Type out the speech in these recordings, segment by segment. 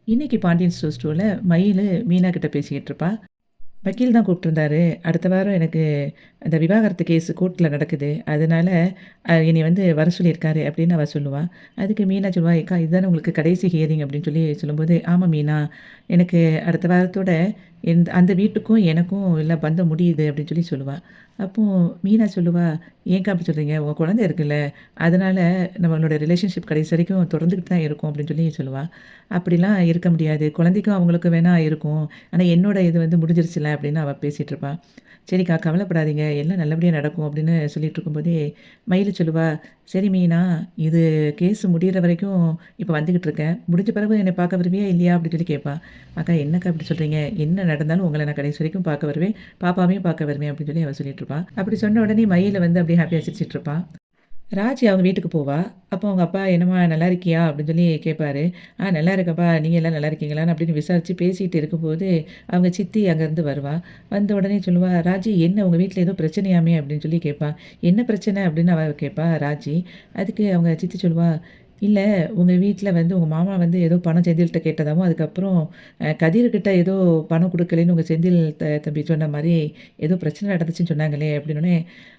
இன்னைக்கு பாண்டியன் ஸ்டோர் ஸ்டோர்ல மயிலு மீனா கிட்ட பேசிக்கிட்டு இருப்பா. வக்கீல் தான் கூப்பிட்டுருந்தாரு. அடுத்த வாரம் எனக்கு அந்த விவாகரத்து கேஸ் கோர்ட்ல நடக்குது. அதனால என்னைய வந்து வர சொல்லியிருக்காரு அப்படின்னு அவ சொல்லுவா. அதுக்கு மீனா சொல்லுவா, "ஏக்கா இதுதானே உங்களுக்கு கடைசி ஹியரிங்" அப்படின்னு சொல்லி சொல்லும்போது, "ஆமா மீனா, எனக்கு அடுத்த வாரத்தோட அந்த வீட்டுக்கும் எனக்கும் இல்ல பந்தம் முடியுது" அப்படின்னு சொல்லி சொல்லுவா. அப்போ மீனா சொல்லுவா, "ஏன்க்கா அப்படி சொல்றீங்க? உங்க குழந்தை இருக்குல்ல, அதனால நம்மளோட ரிலேஷன்ஷிப் கடைசி வரைக்கும் தொடர்ந்துகிட்டு தான் இருக்கும்" அப்படின்னு சொல்லி சொல்லுவா. "அப்படிலாம் இருக்க முடியாது. குழந்தைக்கும் அவங்களுக்கும் வேணா இருக்கும். ஆனா என்னோட இது வந்து முடிஞ்சிருச்சுல" அப்படின்னு அவ பேசிட்டு இருப்பா. "சரிக்கா கவலைப்படாதீங்க. எல்லாம் நல்லபடியா நடக்கும்" அப்படின்னு சொல்லிட்டு இருக்கும்போதே, மயிலு சொல்லுவா, "சரி மீனா, இது கேஸ் முடியிற வரைக்கும் இப்ப வந்துகிட்டு இருக்கேன். முடிஞ்ச பிறகு என்னை பார்க்க வருவியா இல்லையா?" அப்படின்னு சொல்லி கேட்பா. "அக்கா என்னக்கா இப்படி சொல்றீங்க? என்ன நடந்தாலும் உங்கள நான் கடைசி வரைக்கும் பார்க்க வருவேன். பாப்பாவையும் பார்க்க வருவேன்" அப்படின்னு சொல்லி அவ சொல்லிட்டு இருப்பா. அப்படி சொன்ன உடனே மயிலு வந்து அப்படியே ஹேப்பியா சிரிச்சுட்டு இருப்பா. ராஜி அவங்க வீட்டுக்கு போவா. அப்போ அவங்க அப்பா, "என்னம்மா நல்லா இருக்கியா?" அப்படின்னு சொல்லி கேட்பாரு. நல்லா இருக்கேன்ப்பா. நீங்க எல்லாம் நல்லா இருக்கீங்களான்னு?" அப்படின்னு விசாரிச்சு பேசிட்டு இருக்கும்போது, அவங்க சித்தி அங்கேருந்து வருவா. வந்த உடனே சொல்லுவா, "ராஜி என்ன உங்க வீட்ல ஏதோ பிரச்சனையாமே?" அப்படின்னு சொல்லி கேட்பா. "என்ன பிரச்சனை?" அப்படின்னு அவ கேட்பா ராஜி. அதுக்கு அவங்க சித்தி சொல்லுவா, "இல்ல உங்க வீட்ல வந்து உங்க மாமா வந்து ஏதோ பணம் செந்தில்ட்ட கேட்டதாவும், அதுக்கப்புறம் கதிர்கிட்ட ஏதோ பணம் குடுக்கலைன்னு உங்க செந்தில் தம்பி சொன்ன மாரி ஏதோ பிரச்சனை நடந்துச்சுன்னு சொன்னாங்களே!" அப்படின்னோனே,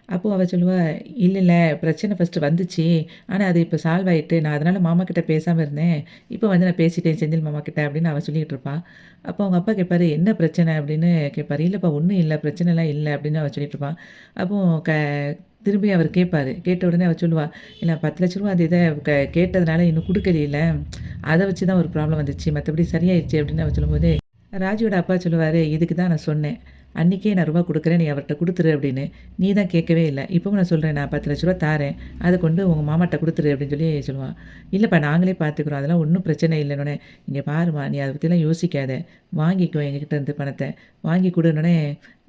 அப்போ அவ சொல்லுவா, "இல்ல பிரச்சனை ஃபர்ஸ்ட்டு வந்துச்சு. ஆனா அது இப்ப சால்வ் ஆயிட்டு. நான் அதனால மாமா கிட்ட பேசாம இருந்தேன். இப்ப வந்து நான் பேசிட்டேன் செந்தில் மாமா கிட்ட" அப்படின்னு அவ சொல்லிட்டு இருப்பா. அப்போ அவங்க அப்பா கேட்பாரு, "என்ன பிரச்சனை?" அப்படின்னு கேட்பாரு. "இல்லப்பா ஒண்ணும் இல்ல. பிரச்சனைலாம் இல்ல" அப்படின்னு அவ சொல்லிட்டு இருப்பா. அப்போ திரும்பி அவர் கேட்பாரு. கேட்ட உடனே அவ சொல்லுவா, "இல்ல ரூ. 10,00,000 அந்த இத கேட்டதுனால இன்னும் குடுக்கலைல. அத வச்சு தான் ஒரு ப்ராப்ளம் வந்துச்சு. மத்தபடி சரியாயிருச்சு" அப்படின்னு அவ சொல்லும்போது, ராஜியோட அப்பா சொல்லுவாரு, "இதுக்கு தான் நான் சொன்னேன். அன்னைக்கே நான் ரூபா குடுக்குறேன். நீ அவர்ட்ட குடுத்துரு" அப்படின்னு. "நீ தான் கேட்கவே இல்ல. இப்பவும் நான் சொல்றேன். நான் ரூ. 10,00,000 தாரேன். அத கொண்டு உங்க மாமாட்ட குடுத்துரு" அப்படின்னு சொல்லி சொல்லுவா. "இல்லப்பா நாங்களே பார்த்துக்குறோம். அதெல்லாம் ஒண்ணும் பிரச்சனை இல்லன்னோனே." "இங்க பாரும்மா, நீ அத பத்திலாம் யோசிக்காத. வாங்கிக்கோ எங்ககிட்ட இருந்து பணத்த. வாங்கி குடுன்னோனே."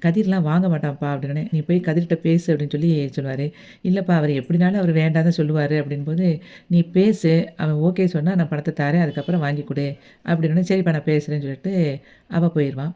"கதிர்லாம் வாங்க மாட்டான்ப்பா" அப்படின்னோனே, "நீ போய் கதிர்ட்ட பேசு" அப்படின்னு சொல்லி சொல்லுவாரு. "இல்லப்பா அவரு எப்படினாலும் அவரு வேண்டான்னு தான் சொல்லுவாரு" அப்படின்போது, "நீ பேசு. அவன் ஓகே சொன்னா நான் பணத்த தாரேன். அதுக்கப்புறம் வாங்கி குடு" அப்படின்னோனே, "சரிப்பா நான் பேசுறேன்னு" சொல்லிட்டு அவ போயிருவா.